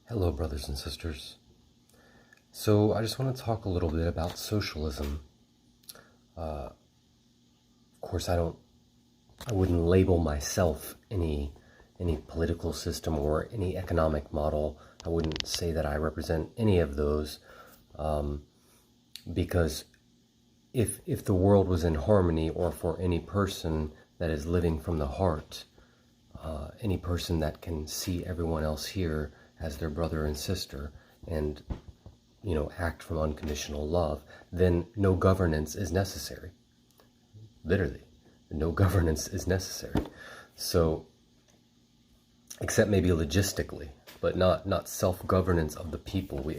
Hello, brothers and sisters. So I just want to talk a little bit about socialism. Of course, I wouldn't label myself any political system or any economic model. I wouldn't say that I represent any of those, because if the world was in harmony, or for any person that is living from the heart, any person that can see everyone else here as their brother and sister, and act from unconditional love, then no governance is necessary. Literally, no governance is necessary. So, except maybe logistically, but not self-governance of the people.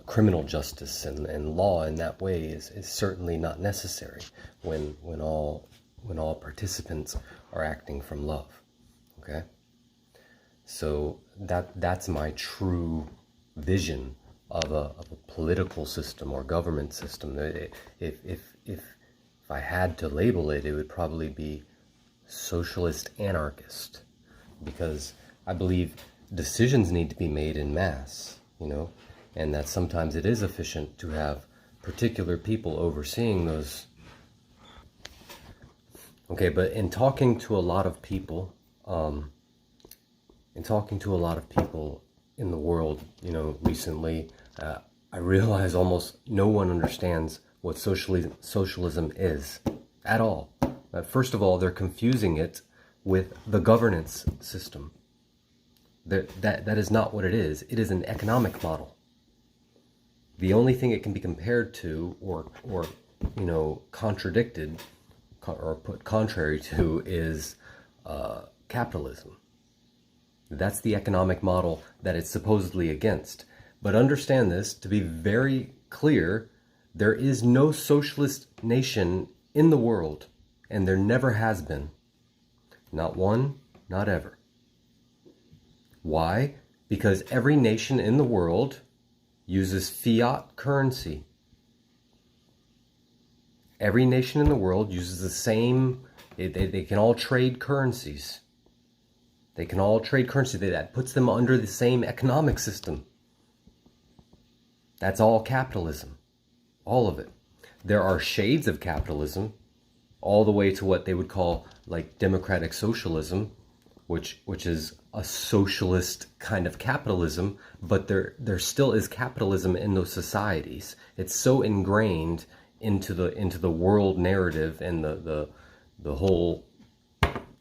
Criminal justice and law in that way is certainly not necessary when all participants are acting from love. Okay, so that's my true vision of a political system or government system. If I had to label it, it would probably be socialist anarchist, because I believe decisions need to be made in mass, and that sometimes it is efficient to have particular people overseeing those. Okay, but in talking to a lot of people, in the world, recently, I realize almost no one understands what socialism is at all. First of all, they're confusing it with the governance system. That is not what it is. It is an economic model. The only thing it can be compared to, or contradicted, or put contrary to, is capitalism. That's the economic model that it's supposedly against. But understand this, to be very clear, there is no socialist nation in the world, and there never has been. Not one, not ever. Why? Because every nation in the world uses fiat currency. Every nation in the world uses the same, they can all trade currencies. They can all trade currency. That puts them under the same economic system. That's all capitalism. All of it. There are shades of capitalism, all the way to what they would call like democratic socialism, which is a socialist kind of capitalism, but there still is capitalism in those societies. It's so ingrained into the world narrative and the whole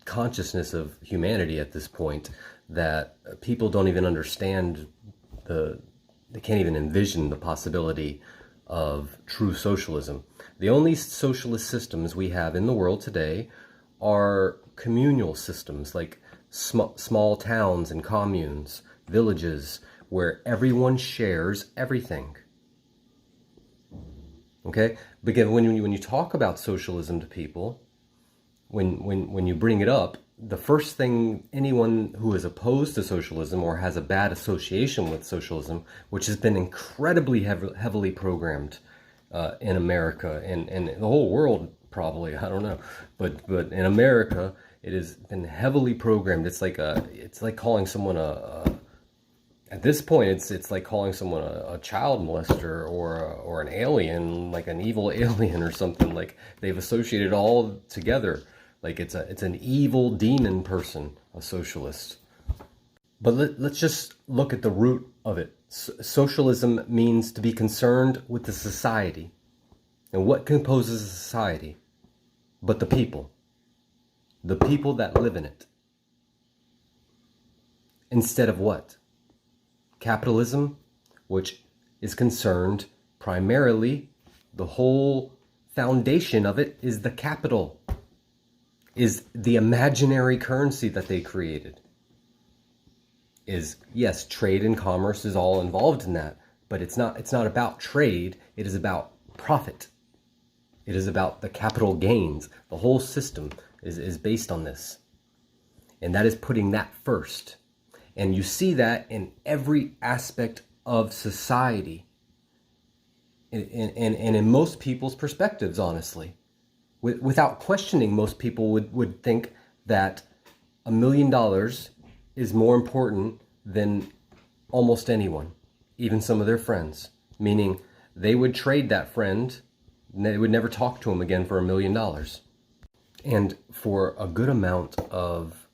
consciousness of humanity at this point, that people don't even understand they can't even envision the possibility of true socialism. The only socialist systems we have in the world today are communal systems, like small towns and communes, villages, where everyone shares everything. Okay? Because when you talk about socialism to people, when you bring it up, the first thing anyone who is opposed to socialism or has a bad association with socialism, which has been incredibly heavily programmed in America and the whole world, probably, I don't know, but in America it has been heavily programmed. It's like calling someone at this point it's like calling someone a child molester or an alien, like an evil alien or something. Like they've associated all together. Like it's an evil demon person, a socialist. But let's just look at the root of it. Socialism means to be concerned with the society. And what composes a society? But the people. The people that live in it. Instead of what? Capitalism, which is concerned primarily, the whole foundation of it is the capital. Is the imaginary currency that they created. Is, yes, trade and commerce is all involved in that, but it's not about trade, it is about profit. It is about the capital gains. The whole system is based on this. And that is putting that first. And you see that in every aspect of society. And in most people's perspectives, honestly. Without questioning, most people would think that $1 million is more important than almost anyone, even some of their friends, meaning they would trade that friend and they would never talk to him again for $1,000,000. And for a good amount of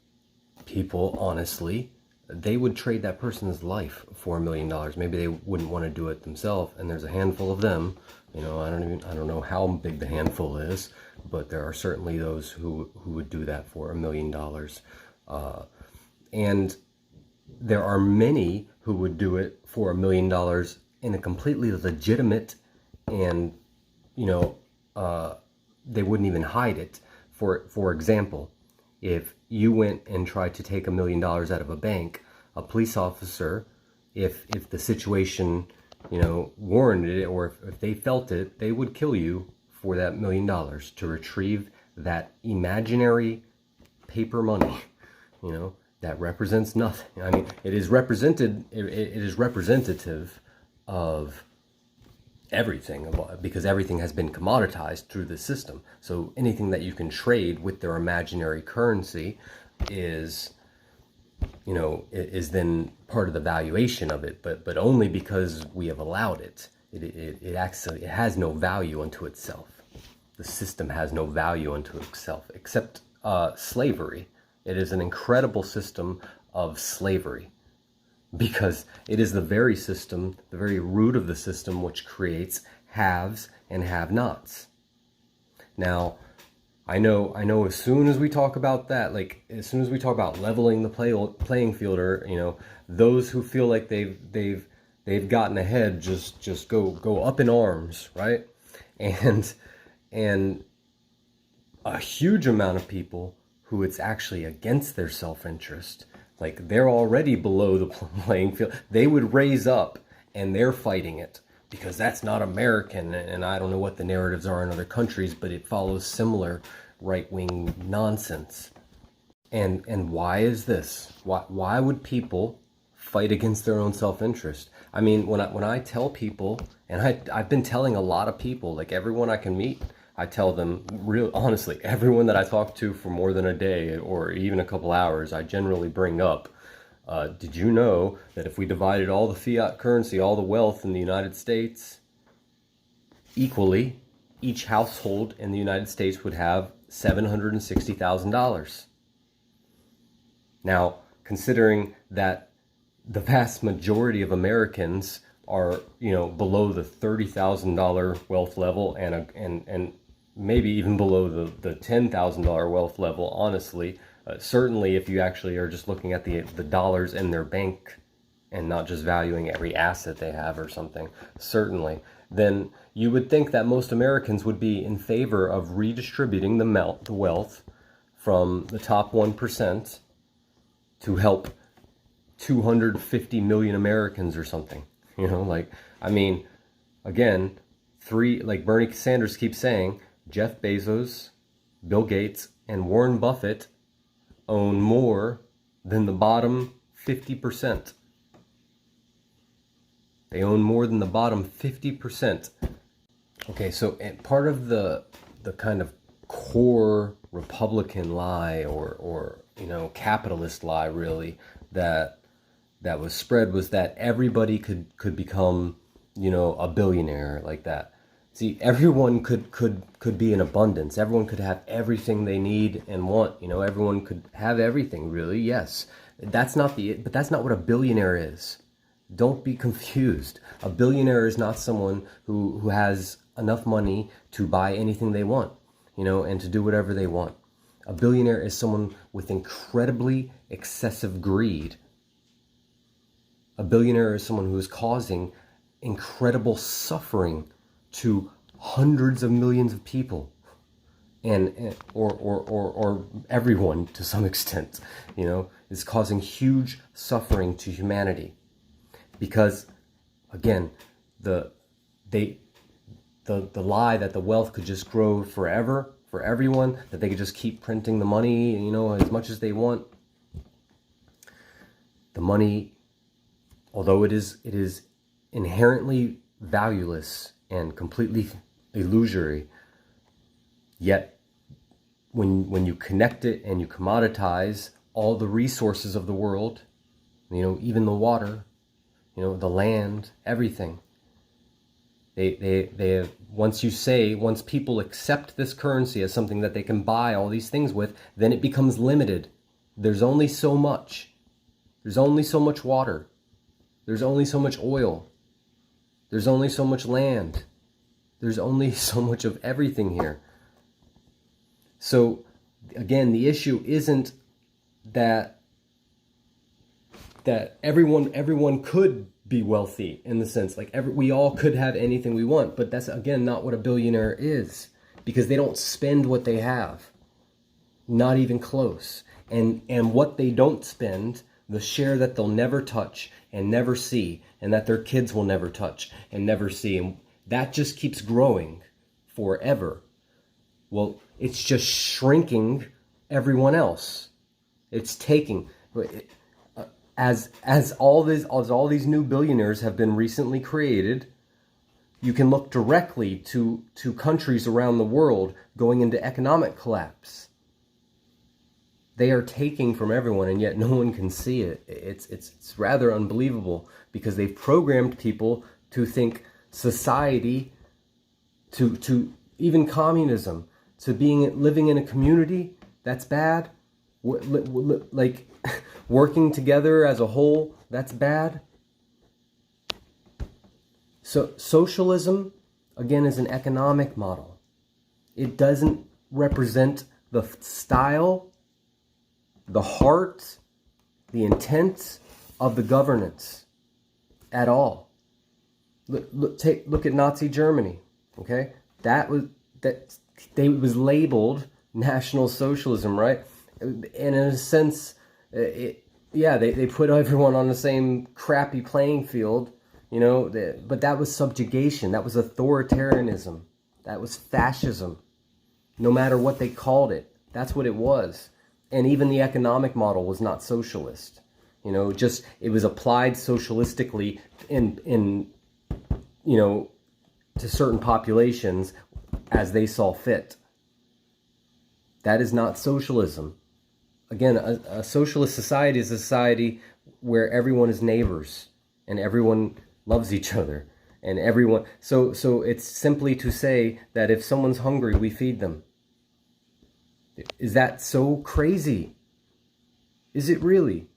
people, honestly, they would trade that person's life for $1,000,000. Maybe they wouldn't want to do it themselves, and there's a handful of them. I don't know how big the handful is, but there are certainly those who would do that for $1,000,000. And there are many who would do it for $1,000,000 in a completely legitimate, and they wouldn't even hide it. For example, if you went and tried to take $1,000,000 out of a bank, a police officer, if the situation warranted it, or if they felt it, they would kill you for that $1,000,000 to retrieve that imaginary paper money, that represents nothing. I mean, it is representative of everything, because everything has been commoditized through the system. So anything that you can trade with their imaginary currency is then part of the valuation of it, but only because we have allowed it. It has no value unto itself. The system has no value unto itself, except slavery. It is an incredible system of slavery, because it is the very system, the very root of the system, which creates haves and have-nots. Now, I know as soon as we talk about that, as soon as we talk about leveling the playing field, or those who feel like they've gotten ahead just go up in arms, right? And a huge amount of people who it's actually against their self-interest, like they're already below the playing field, they would raise up and they're fighting it because that's not American. And I don't know what the narratives are in other countries, but it follows similar right-wing nonsense. And why is this? Why would people fight against their own self-interest? I mean, when I tell people, and I've been telling a lot of people, like everyone I can meet, I tell them, real honestly, everyone that I talk to for more than a day or even a couple hours, I generally bring up, did you know that if we divided all the fiat currency, all the wealth in the United States equally, each household in the United States would have $760,000? Now, considering that the vast majority of Americans are, below the $30,000 wealth level and maybe even below the $10,000 wealth level, honestly, certainly if you actually are just looking at the dollars in their bank and not just valuing every asset they have or something, certainly, then you would think that most Americans would be in favor of redistributing the wealth from the top 1% to help 250 million Americans or something. Again, like Bernie Sanders keeps saying, Jeff Bezos, Bill Gates, and Warren Buffett own more than the bottom 50%. They own more than the bottom 50%. Okay, so part of the kind of core Republican lie or capitalist lie, really, that was spread was that everybody could become, a billionaire like that. See, everyone could be in abundance. Everyone could have everything they need and want. Everyone could have everything, really. Yes, but that's not what a billionaire is. Don't be confused. A billionaire is not someone who has enough money to buy anything they want, and to do whatever they want. A billionaire is someone with incredibly excessive greed. A billionaire is someone who is causing incredible suffering to hundreds of millions of people, or everyone to some extent, is causing huge suffering to humanity. Because, again, the lie that the wealth could just grow forever for everyone, that they could just keep printing the money, as much as they want. The money, although it is inherently valueless and completely illusory, yet when you connect it and you commoditize all the resources of the world, even the water, the land, everything. They once people accept this currency as something that they can buy all these things with, then it becomes limited. There's only so much. There's only so much water. There's only so much oil. There's only so much land. There's only so much of everything here. So again, the issue isn't that everyone could be wealthy in the sense like we all could have anything we want, but that's again not what a billionaire is, because they don't spend what they have, not even close. And what they don't spend, the share that they'll never touch and never see, and that their kids will never touch and never see, and that just keeps growing forever. Well, it's just shrinking everyone else. It's taking, as all these new billionaires have been recently created, you can look directly to countries around the world going into economic collapse. They are taking from everyone, and yet no one can see it. It's rather unbelievable, because they've programmed people to think society, to even communism, to living in a community, that's bad. Like working together as a whole, that's bad. So socialism, again, is an economic model. It doesn't represent the style, the heart, the intent of the governance at all. Look at Nazi Germany. Okay, that was labeled National Socialism, right? And in a sense, they put everyone on the same crappy playing field, but that was subjugation, that was authoritarianism, that was fascism. No matter what they called it, that's what it was. And even the economic model was not socialist. It was applied socialistically in to certain populations as they saw fit. That is not socialism. Again, a socialist society is a society where everyone is neighbors and everyone loves each other, and everyone. So it's simply to say that if someone's hungry, we feed them. Is that so crazy? Is it really?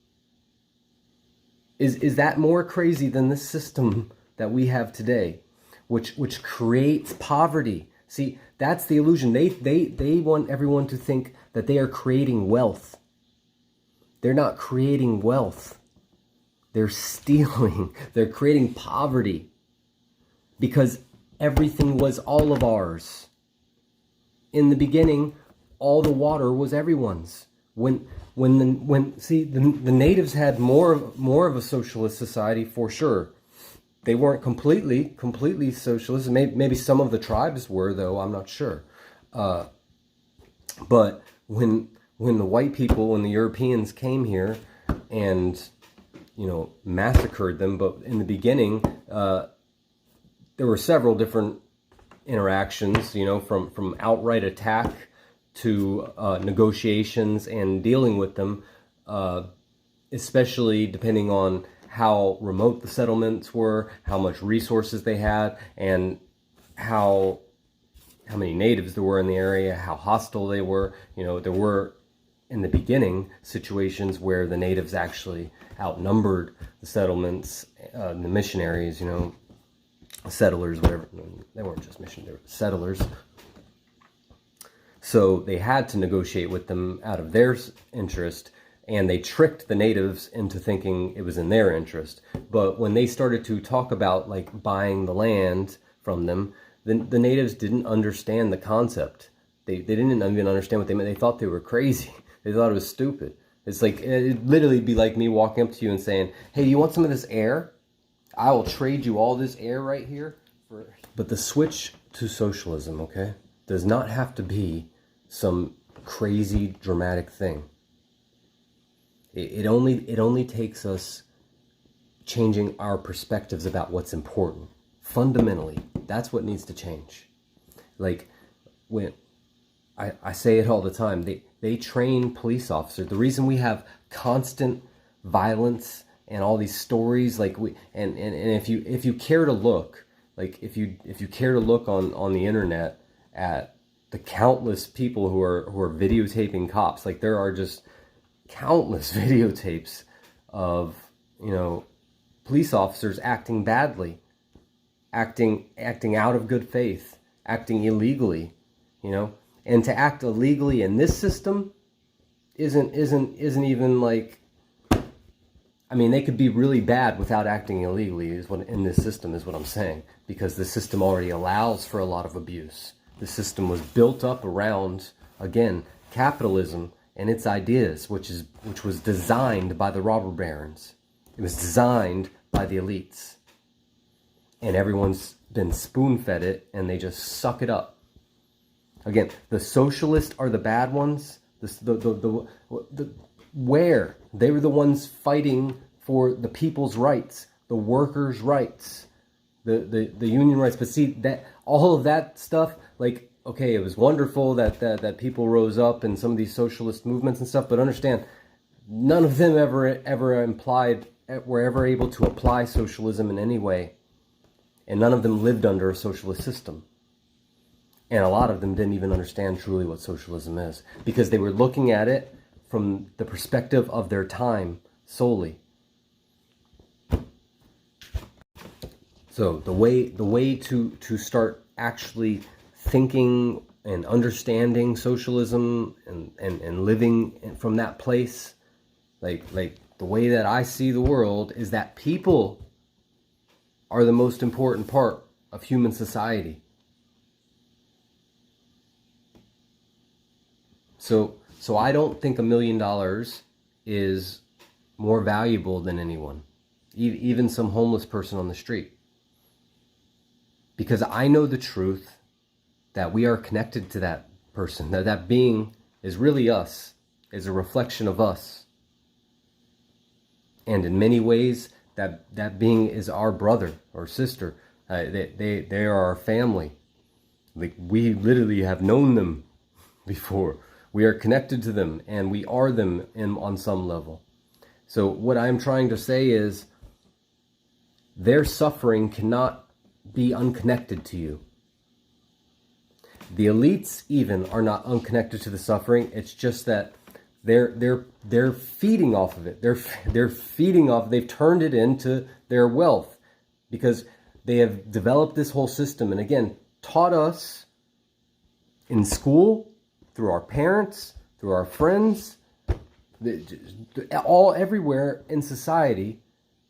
Is that more crazy than this system that we have today, which creates poverty? See, that's the illusion. They want everyone to think that they are creating wealth. They're not creating wealth. They're stealing. They're creating poverty, because everything was all of ours. In the beginning, all the water was everyone's. The natives had more of a socialist society for sure. They weren't completely socialist. Maybe some of the tribes were, though. I'm not sure. But when the white people, when the Europeans came here and massacred them, but in the beginning there were several different interactions. From outright attack to negotiations and dealing with them, especially depending on how remote the settlements were, how much resources they had, and how many natives there were in the area, how hostile they were. There were, in the beginning, situations where the natives actually outnumbered the settlements, the missionaries, settlers, whatever. They weren't just missionaries, they were settlers. So they had to negotiate with them out of their interest, and they tricked the natives into thinking it was in their interest. But when they started to talk about like buying the land from them, the natives didn't understand the concept. They didn't even understand what they meant. They thought they were crazy. They thought it was stupid. It's like, it'd literally be like me walking up to you and saying, hey, do you want some of this air? I will trade you all this air right here. But the switch to socialism, okay, does not have to be some crazy dramatic thing. It only takes us changing our perspectives about what's important. Fundamentally, that's what needs to change. Like, when I say it all the time, they train police officers. The reason we have constant violence and all these stories, like and if you care to look, like if you care to look on the internet at the countless people who are videotaping cops, like there are just countless videotapes of, you know, police officers acting badly, acting out of good faith, acting illegally, you know. And to act illegally in this system isn't even like, I mean, they could be really bad without acting illegally, is what in this system is what I'm saying, because the system already allows for a lot of abuse. The system was built up around, again, capitalism and its ideas, which was designed by the robber barons. It was designed by the elites. And everyone's been spoon-fed it, and they just suck it up. Again, the socialists are the bad ones. Where? They were the ones fighting for the people's rights, the workers' rights, the union rights. But see, that all of that stuff, like, okay, it was wonderful that people rose up in some of these socialist movements and stuff, but understand, none of them ever were ever able to apply socialism in any way. And none of them lived under a socialist system. And a lot of them didn't even understand truly what socialism is, because they were looking at it from the perspective of their time solely. So the way to start actually thinking and understanding socialism and living from that place, like the way that I see the world, is that people are the most important part of human society. So I don't think $1 million is more valuable than anyone, even some homeless person on the street. Because I know the truth that we are connected to that person, that being is really us, is a reflection of us. And in many ways, that being is our brother or sister. They are our family. Like, we literally have known them before. We are connected to them, and we are them on some level. So what I'm trying to say is, their suffering cannot be unconnected to you. The elites even are not unconnected to the suffering. It's just that they're feeding off of it. They're feeding off. They've turned it into their wealth, because they have developed this whole system, and again, taught us in school, through our parents, through our friends, everywhere in society.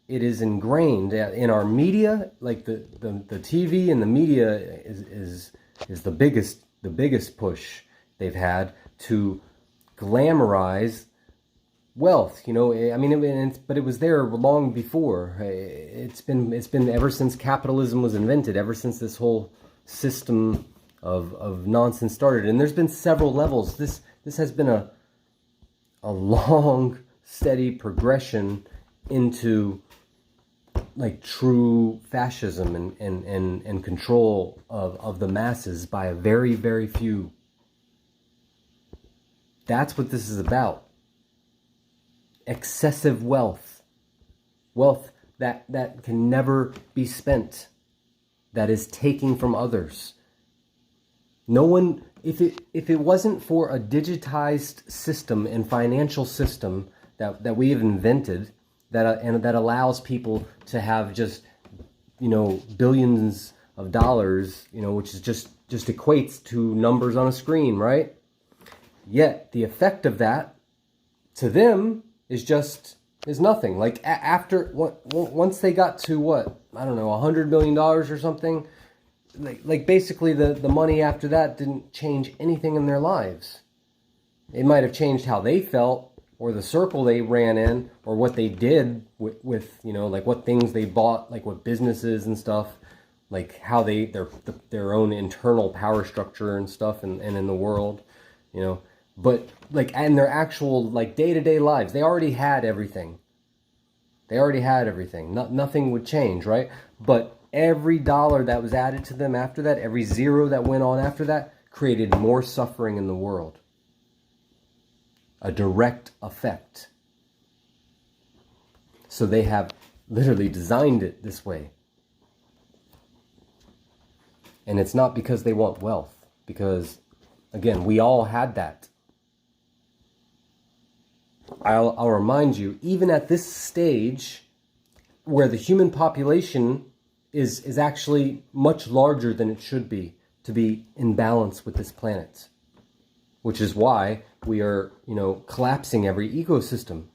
It is ingrained in our media. Like the TV and the media is the biggest push they've had to glamorize wealth. You know, I mean, but it was there long before. It's been ever since capitalism was invented, ever since this whole system of nonsense started. And there's been several levels. This has been a long, steady progression into like true fascism and control of the masses by a very, very few. That's what this is about. Excessive wealth. Wealth that can never be spent. That is taking from others. No one, if it wasn't for a digitized system and financial system that we have invented, that allows people to have just, you know, billions of dollars, you know, which is just equates to numbers on a screen, right? Yet the effect of that to them is nothing. Like once they got to what, I don't know, $100 million or something. Like basically the money after that didn't change anything in their lives. It might have changed how they felt, or the circle they ran in, or what they did with you know, like what things they bought, like what businesses and stuff, like how their own internal power structure and stuff, and in the world, you know. But like, and their actual like day-to-day lives, they already had everything. Nothing would change, right? But every dollar that was added to them after that, every zero that went on after that, created more suffering in the world. A direct effect. So they have literally designed it this way. And it's not because they want wealth, because, again, we all had that. I'll remind you, even at this stage, where the human population is actually much larger than it should be to be in balance with this planet, which is why we are, collapsing every ecosystem.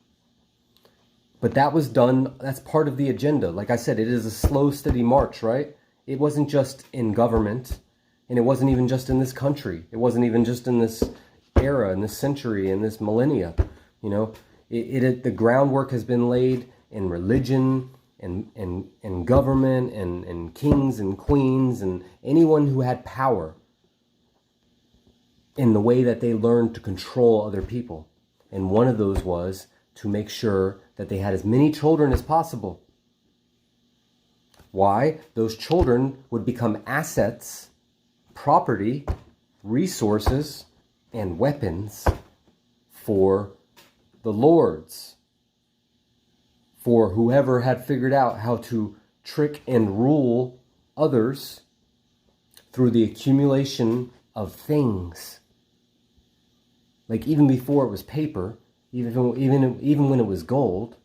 But that was done, that's part of the agenda. Like I said, it is a slow, steady march, right? It wasn't just in government, and it wasn't even just in this country. It wasn't even just in this era, in this century, in this millennia. The groundwork has been laid in religion and government and kings and queens and anyone who had power in the way that they learned to control other people. And one of those was to make sure that they had as many children as possible. Why? Those children would become assets, property, resources, and weapons for the lords, for whoever had figured out how to trick and rule others through the accumulation of things. Like even before it was paper, even when it was gold,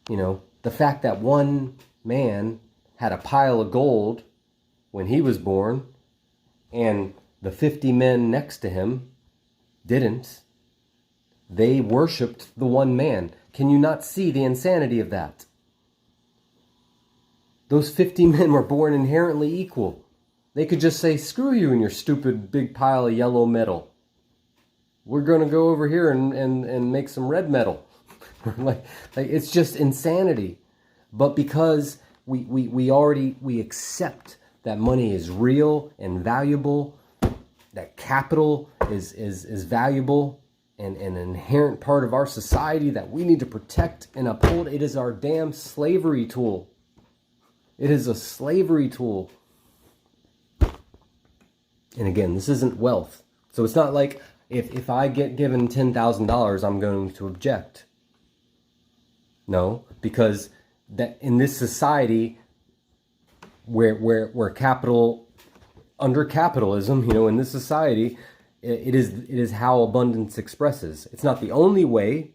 the fact that one man had a pile of gold when he was born and the 50 men next to him didn't. They worshipped the one man. Can you not see the insanity of that? Those 50 men were born inherently equal. They could just say, screw you and your stupid big pile of yellow metal. We're going to go over here and make some red metal. like it's just insanity. But because we accept that money is real and valuable, that capital is valuable and an inherent part of our society that we need to protect and uphold. It is our damn slavery tool. It is a slavery tool. And again, this isn't wealth. So it's not like if I get given $10,000, I'm going to object. No, because that in this society where capital, under capitalism, in this society, it is how abundance expresses. It's not the only way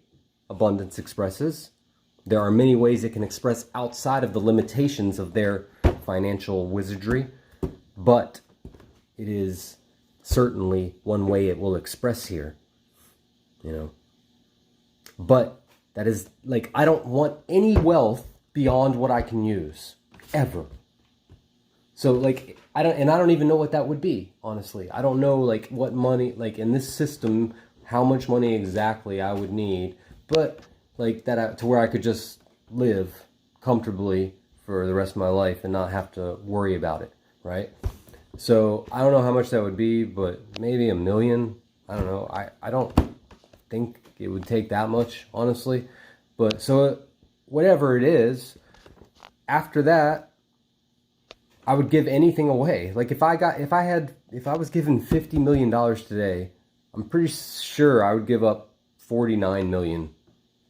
abundance expresses. There are many ways it can express outside of the limitations of their financial wizardry, but it is certainly one way it will express here, But that is, I don't want any wealth beyond what I can use, ever. So, I don't even know what that would be, honestly. I don't know, what money, in this system, how much money exactly I would need, but, to where I could just live comfortably for the rest of my life and not have to worry about it, right? So, I don't know how much that would be, but maybe $1 million. I don't know. I don't think it would take that much, honestly. But, so, whatever it is, after that, I would give anything away. If I was given $50 million today, I'm pretty sure I would give up 49 million.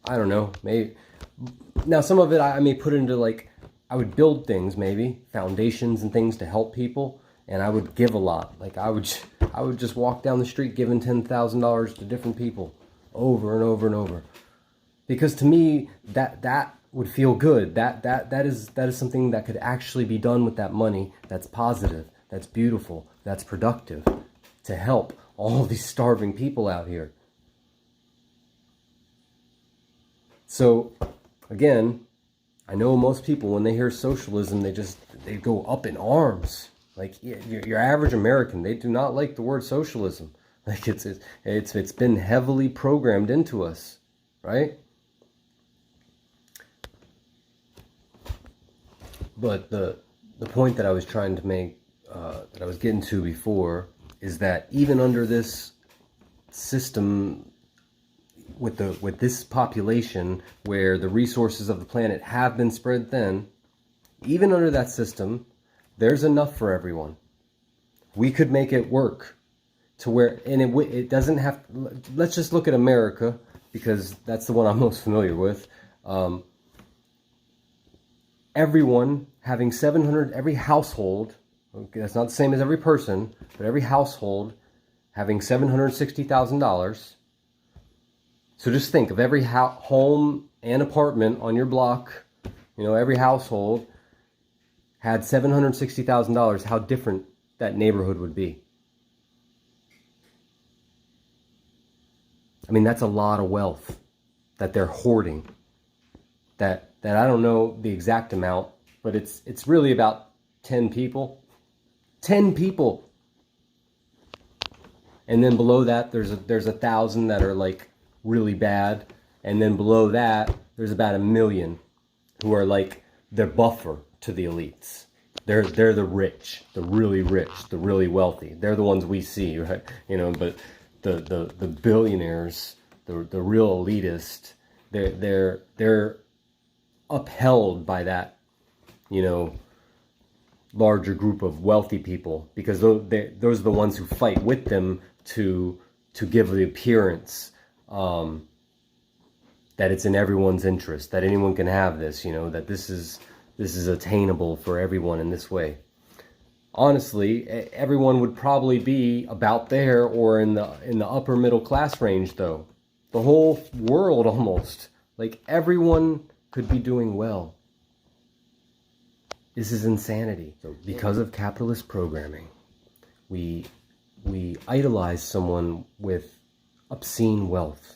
I don't know, maybe. Now some of it I may put into I would build things, maybe foundations and things to help people, and I would give a lot. I would just walk down the street giving $10,000 to different people over and over and over. Because to me that would feel good. That is something that could actually be done with that money. That's positive. That's beautiful. That's productive to help all these starving people out here. So, again, I know most people when they hear socialism, they go up in arms. Your average American, they do not like the word socialism. It's been heavily programmed into us, right? But the point that I was trying to make, that I was getting to before, is that even under this system, with this population, where the resources of the planet have been spread thin, even under that system, there's enough for everyone. We could make it work to where, and it doesn't have. Let's just look at America, because that's the one I'm most familiar with. everyone having 700, every household, okay, that's not the same as every person, but every household having $760,000. So just think of every home and apartment on your block, every household had $760,000, how different that neighborhood would be. I mean, that's a lot of wealth that they're hoarding. That I don't know the exact amount, but it's really about 10 people. 10 people. And then below that, there's 1,000 that are like really bad, and then below that, there's about 1 million who are like the buffer to the elites. They're the rich, the really rich, the really wealthy. They're the ones we see, right? But the billionaires, the real elitist, they're upheld by that, larger group of wealthy people, because those are the ones who fight with them to give the appearance that it's in everyone's interest, that anyone can have this, that this is attainable for everyone in this way. Honestly, everyone would probably be about there or in the upper middle class range, though. The whole world almost, like everyone could be doing well. This is insanity. So because of capitalist programming, we idolize someone with obscene wealth.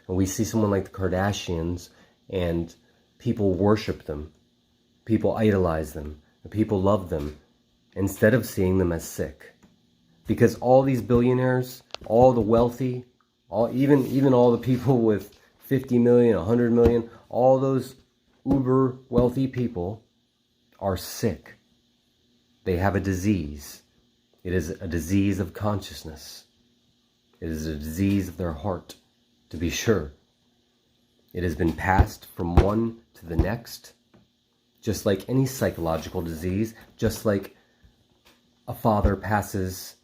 And we see someone like the Kardashians, and people worship them. People idolize them. And people love them, instead of seeing them as sick. Because all these billionaires, all the wealthy, even all the people with 50 million, 100 million, all those uber wealthy people are sick. They have a disease. It is a disease of consciousness. It is a disease of their heart, to be sure. It has been passed from one to the next, just like any psychological disease, just like a father passes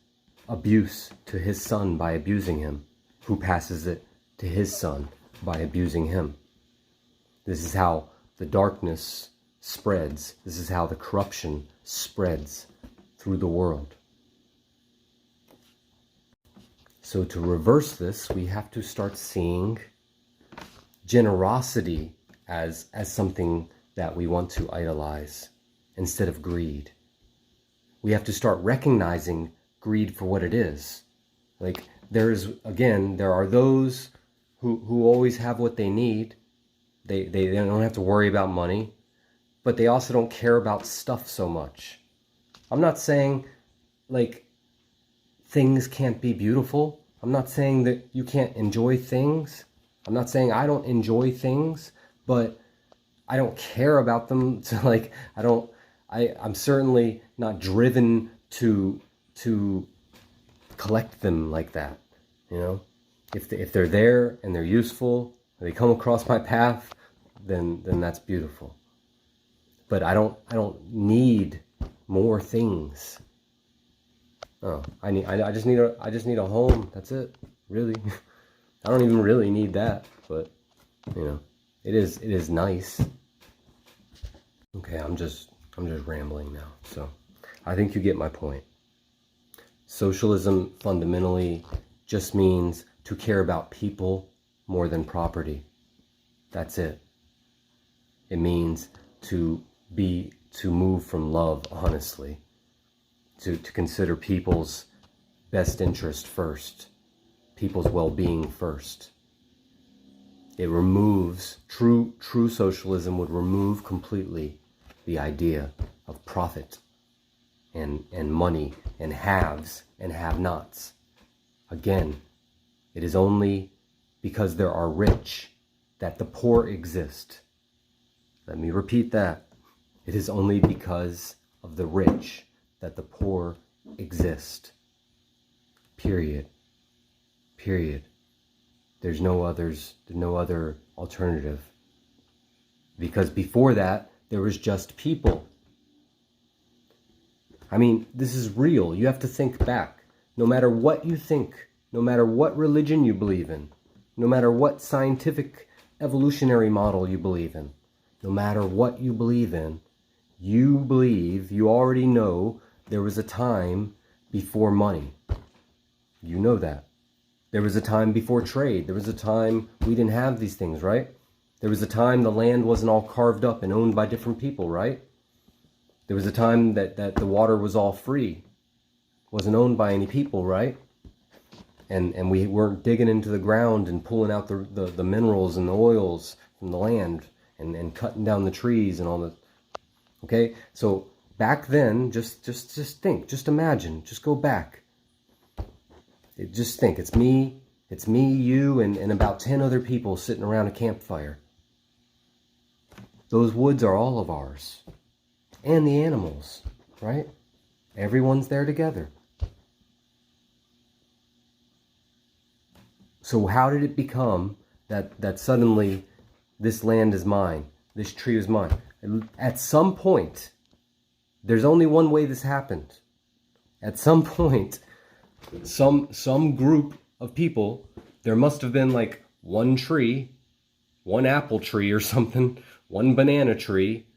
abuse to his son by abusing him, who passes it to his son by abusing him. This is how the darkness spreads. This is how the corruption spreads through the world. So to reverse this, we have to start seeing generosity as something that we want to idolize instead of greed. We have to start recognizing greed for what it is. Like there are those who always have what they need. They don't have to worry about money, but they also don't care about stuff so much. I'm not saying like things can't be beautiful. I'm not saying that you can't enjoy things. I'm not saying I don't enjoy things, but I don't care about them. So like I'm certainly not driven to collect them like that. If they're there and they're useful, and they come across my path, then that's beautiful. But I don't need more things. Oh, I just need a home. That's it. Really. I don't even really need that, but it is nice. Okay, I'm just rambling now. So, I think you get my point. Socialism fundamentally just means to care about people more than property. That's it. It means to move from love, honestly, to consider people's best interest first, people's well-being first. It removes, true socialism would remove completely the idea of profit and money and haves and have-nots. Again, it is only because there are rich that the poor exist. Let me repeat that. It is only because of the rich that the poor exist. Period. There's no other alternative. Because before that, there was just people. I mean, this is real. You have to think back. No matter what you think, no matter what religion you believe in, no matter what scientific evolutionary model you believe in, no matter what you believe in, you already know there was a time before money. You know that. There was a time before trade. There was a time we didn't have these things, right? There was a time the land wasn't all carved up and owned by different people, right? There was a time that the water was all free. Wasn't owned by any people, right? And we weren't digging into the ground and pulling out the minerals and the oils from the land and cutting down the trees and all the... Okay? So back then, just think, just imagine, just go back. Just think, it's me, you, and about 10 other people sitting around a campfire. Those woods are all of ours. And the animals, right? Everyone's there together. So how did it become that suddenly this land is mine, this tree is mine? At some point, there's only one way this happened. At some point, some group of people, there must have been like one tree, one apple tree or something, one banana tree,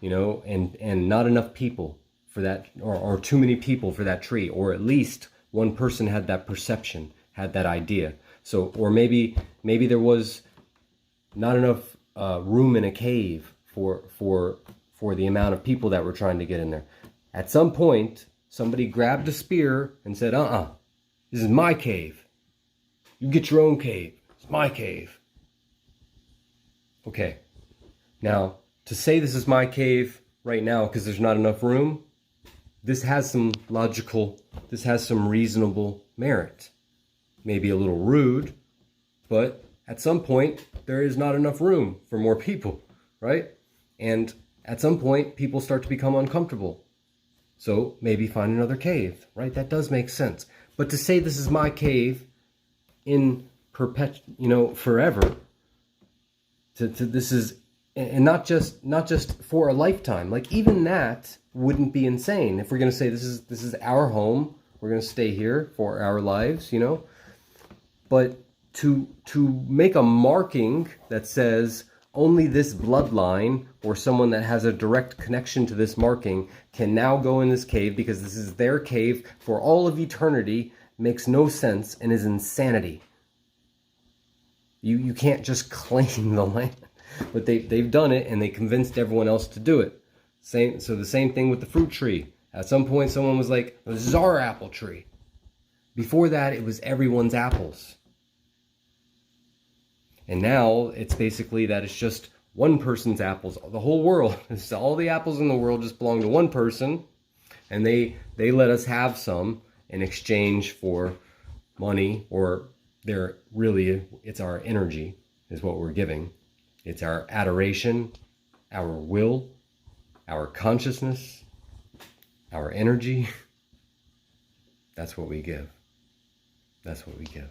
and not enough people for that, or too many people for that tree, or at least one person had that perception, had that idea. So, or maybe there was not enough room in a cave for the amount of people that were trying to get in there. At some point, somebody grabbed a spear and said, this is my cave. You get your own cave. It's my cave. Okay. Now, to say this is my cave right now because there's not enough room, this has some reasonable merit. Maybe a little rude, but at some point, there is not enough room for more people, right? And at some point, people start to become uncomfortable. So maybe find another cave, right? That does make sense. But to say this is my cave in forever, this is, and not just for a lifetime. Like even that wouldn't be insane if we're going to say this is our home. We're going to stay here for our lives, But to make a marking that says only this bloodline or someone that has a direct connection to this marking can now go in this cave because this is their cave for all of eternity makes no sense and is insanity. You can't just claim the land. But they've done it and they convinced everyone else to do it. So the same thing with the fruit tree. At some point someone was like, this is our apple tree. Before that it was everyone's apples. And now it's basically that it's just one person's apples. The whole world, all the apples in the world just belong to one person. And they let us have some in exchange for money, or it's our energy is what we're giving. It's our adoration, our will, our consciousness, our energy. That's what we give. That's what we give.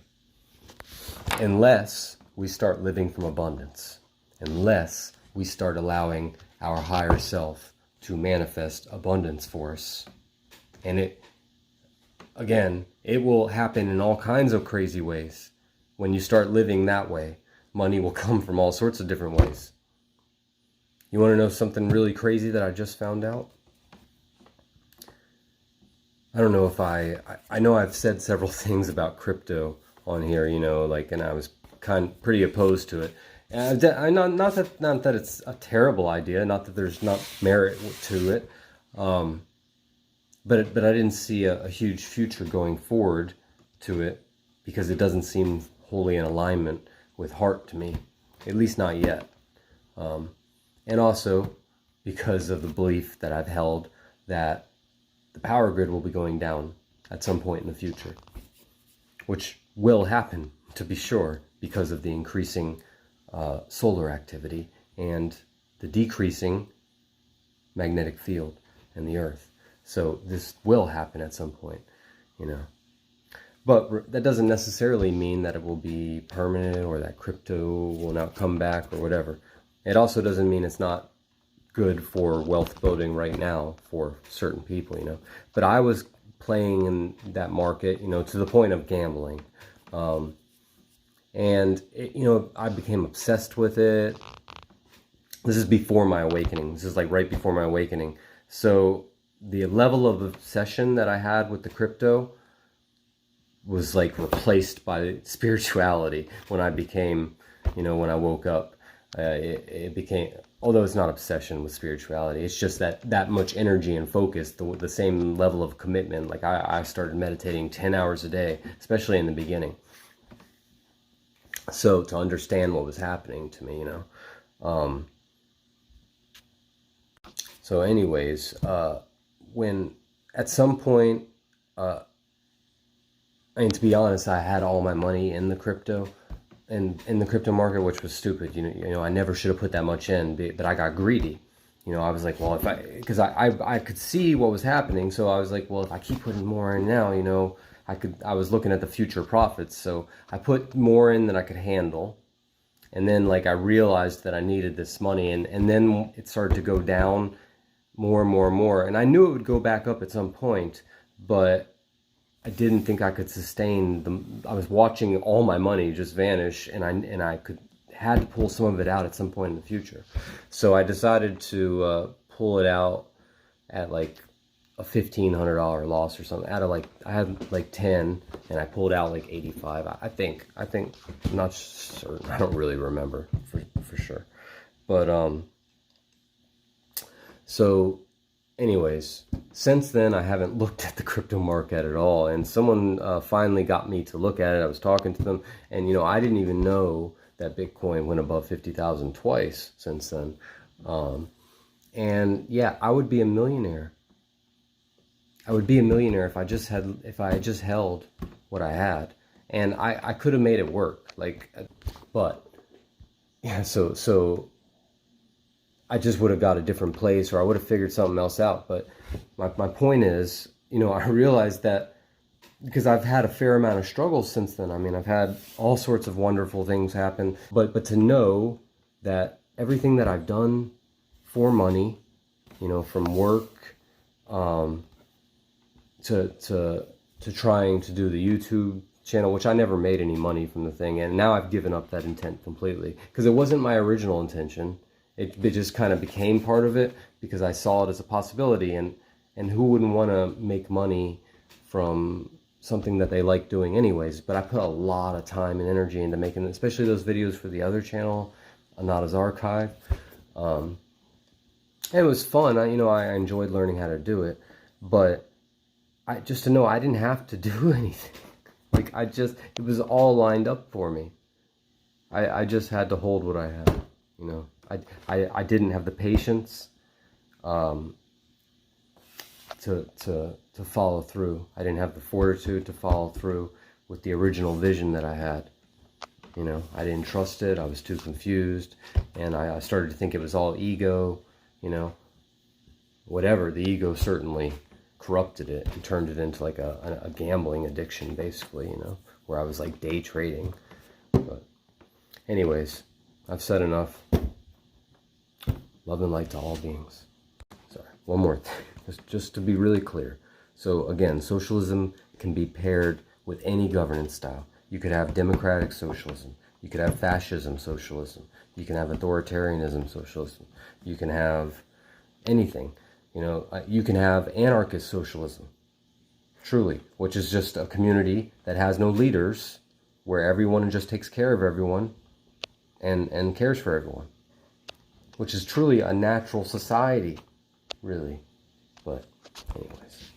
Unless we start living from abundance, unless we start allowing our higher self to manifest abundance for us. And it will happen in all kinds of crazy ways. When you start living that way, money will come from all sorts of different ways. You want to know something really crazy that I just found out? I don't know if I know I've said several things about crypto on here, and I was pretty opposed to it. And not that it's a terrible idea, not that there's not merit to it, but I didn't see a huge future going forward to it because it doesn't seem wholly in alignment with heart to me, at least not yet. And also because of the belief that I've held that the power grid will be going down at some point in the future, which will happen, to be sure, because of the increasing solar activity and the decreasing magnetic field in the earth. So this will happen at some point, But that doesn't necessarily mean that it will be permanent or that crypto will not come back or whatever. It also doesn't mean it's not good for wealth building right now for certain people, But I was playing in that market, to the point of gambling. And, I became obsessed with it. This is before my awakening. This is like right before my awakening. So the level of obsession that I had with the crypto was like replaced by spirituality when I became, when I woke up. It became, although it's not obsession with spirituality, it's just that much energy and focus, the same level of commitment. Like I started meditating 10 hours a day, especially in the beginning. So to understand what was happening to me, So anyways, when at some point, to be honest, I had all my money in the crypto, in the crypto market, which was stupid. I never should have put that much in, but I got greedy. I was like, well, because I could see what was happening, so I was like, well, if I keep putting more in now, I was looking at the future profits, so I put more in than I could handle. And then like I realized that I needed this money, and then it started to go down more and more and more. And I knew it would go back up at some point, but I didn't think I could sustain I was watching all my money just vanish, and I had to pull some of it out at some point in the future. So I decided to pull it out at like a $1,500 loss or something. Out of I had like 10, and I pulled out like 85. I think, I'm not certain. I don't really remember for sure. But so anyways, since then I haven't looked at the crypto market at all, and someone finally got me to look at it. I was talking to them, and I didn't even know that Bitcoin went above 50,000 twice since then. And yeah, I would be a millionaire. I would be a millionaire if I just held what I had, and I could have made it work. But yeah, so I just would have got a different place, or I would have figured something else out. But my point is, I realized that because I've had a fair amount of struggles since then. I mean, I've had all sorts of wonderful things happen, but to know that everything that I've done for money, from work, to trying to do the YouTube channel, which I never made any money from the thing, and now I've given up that intent completely, because it wasn't my original intention. It just kind of became part of it because I saw it as a possibility, and who wouldn't want to make money from something that they like doing anyways? But I put a lot of time and energy into making, especially those videos for the other channel, Not As Archive. And it was fun. I enjoyed learning how to do it, but just to know I didn't have to do anything. It was all lined up for me. I just had to hold what I had, I didn't have the patience to follow through. I didn't have the fortitude to follow through with the original vision that I had. I didn't trust it. I was too confused, and I started to think it was all ego. Whatever. The ego certainly corrupted it and turned it into like a gambling addiction, basically. Where I was like day trading. But anyways, I've said enough. Love and light to all beings. Sorry, one more thing, just to be really clear. So again, socialism can be paired with any governance style. You could have democratic socialism. You could have fascism socialism. You can have authoritarianism socialism. You can have anything. You can have anarchist socialism, truly, which is just a community that has no leaders, where everyone just takes care of everyone and cares for everyone, which is truly a natural society, really. But anyways.